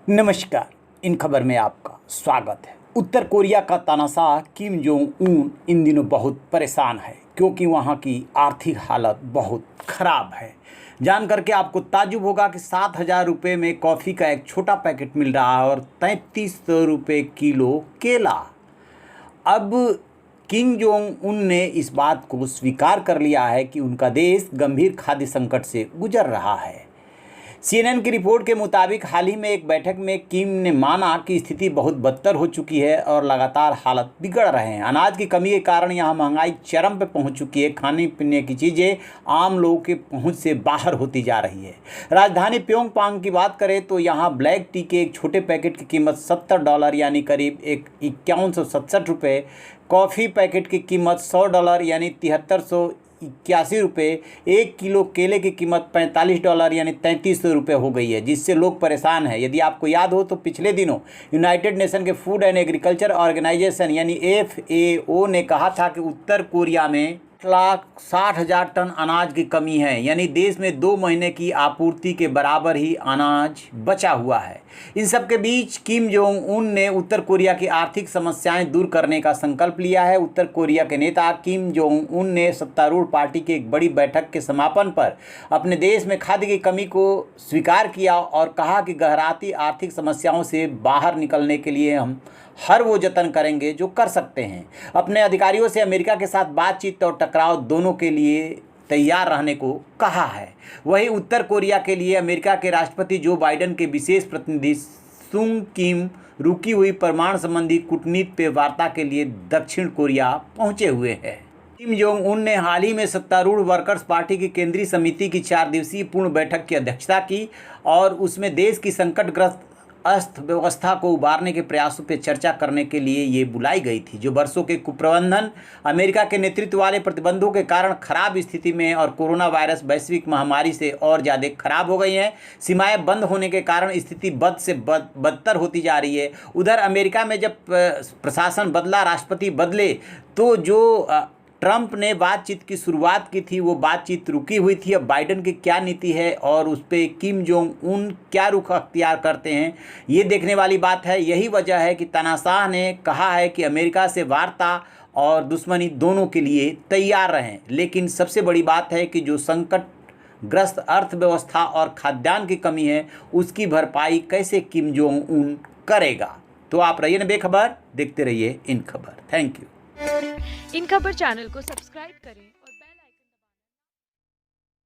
नमस्कार। इन खबर में आपका स्वागत है। उत्तर कोरिया का तानाशाह किम जोंग उन इन दिनों बहुत परेशान है क्योंकि वहां की आर्थिक हालत बहुत खराब है। जान करके आपको ताज्जुब होगा कि 7,000 रुपये में कॉफ़ी का एक छोटा पैकेट मिल रहा है और 3,300 रुपये किलो केला। अब किम जोंग उन ने इस बात को स्वीकार कर लिया है कि उनका देश गंभीर खाद्य संकट से गुजर रहा है। सीएनएन की रिपोर्ट के मुताबिक हाल ही में एक बैठक में किम ने माना कि स्थिति बहुत बदतर हो चुकी है और लगातार हालत बिगड़ रहे हैं। अनाज की कमी के कारण यहाँ महंगाई चरम पर पहुँच चुकी है। खाने पीने की चीज़ें आम लोगों के पहुँच से बाहर होती जा रही है। राजधानी प्योंगयांग की बात करें तो यहाँ ब्लैक टी के एक छोटे पैकेट की कीमत $70 यानी करीब 5167 रुपये, कॉफ़ी पैकेट की कीमत $100 यानी 7381 रुपये, 1 किलो केले की कीमत $45 यानी 3300 रुपये हो गई है, जिससे लोग परेशान हैं। यदि आपको याद हो तो पिछले दिनों यूनाइटेड नेशन के फूड एंड एग्रीकल्चर ऑर्गेनाइजेशन यानी FAO ने कहा था कि उत्तर कोरिया में 1,60,000 टन अनाज की कमी है, यानी देश में 2 महीने की आपूर्ति के बराबर ही अनाज बचा हुआ है। इन सब के बीच किम जोंग उन ने उत्तर कोरिया की आर्थिक समस्याएं दूर करने का संकल्प लिया है। उत्तर कोरिया के नेता किम जोंग उन ने सत्तारूढ़ पार्टी की एक बड़ी बैठक के समापन पर अपने देश में खाद्य की कमी को स्वीकार किया और कहा कि गहराती आर्थिक समस्याओं से बाहर निकलने के लिए हम हर वो जतन करेंगे जो कर सकते हैं। अपने अधिकारियों से अमेरिका के साथ बातचीत और टकराव दोनों के लिए तैयार रहने को कहा है। वहीं उत्तर कोरिया के लिए अमेरिका के राष्ट्रपति जो बाइडेन के विशेष प्रतिनिधि सुंग किम रुकी हुई परमाणु संबंधी कूटनीति पे वार्ता के लिए दक्षिण कोरिया पहुंचे हुए हैं। किम जोंग उन ने हाल ही में सत्तारूढ़ वर्कर्स पार्टी की केंद्रीय समिति की 4 दिवसीय पूर्ण बैठक की अध्यक्षता की और उसमें देश की संकटग्रस्त अर्थव्यवस्था को उबारने के प्रयासों पर चर्चा करने के लिए ये बुलाई गई थी, जो वर्षों के कुप्रबंधन, अमेरिका के नेतृत्व वाले प्रतिबंधों के कारण खराब स्थिति में और कोरोना वायरस वैश्विक महामारी से और ज़्यादा खराब हो गई हैं। सीमाएं बंद होने के कारण स्थिति बद से बदतर होती जा रही है। उधर अमेरिका में जब प्रशासन बदला, राष्ट्रपति बदले, तो जो ट्रंप ने बातचीत की शुरुआत की थी वो बातचीत रुकी हुई थी। अब बाइडेन की क्या नीति है और उस पर किम जोंग उन क्या रुख अख्तियार करते हैं, ये देखने वाली बात है। यही वजह है कि तानाशाह ने कहा है कि अमेरिका से वार्ता और दुश्मनी दोनों के लिए तैयार रहें, लेकिन सबसे बड़ी बात है कि जो संकटग्रस्त अर्थव्यवस्था और खाद्यान्न की कमी है उसकी भरपाई कैसे किम जोंग उन करेगा। तो आप रहिए न बेखबर, देखते रहिए इन खबर। Thank you. इन खबर चैनल को सब्सक्राइब करें।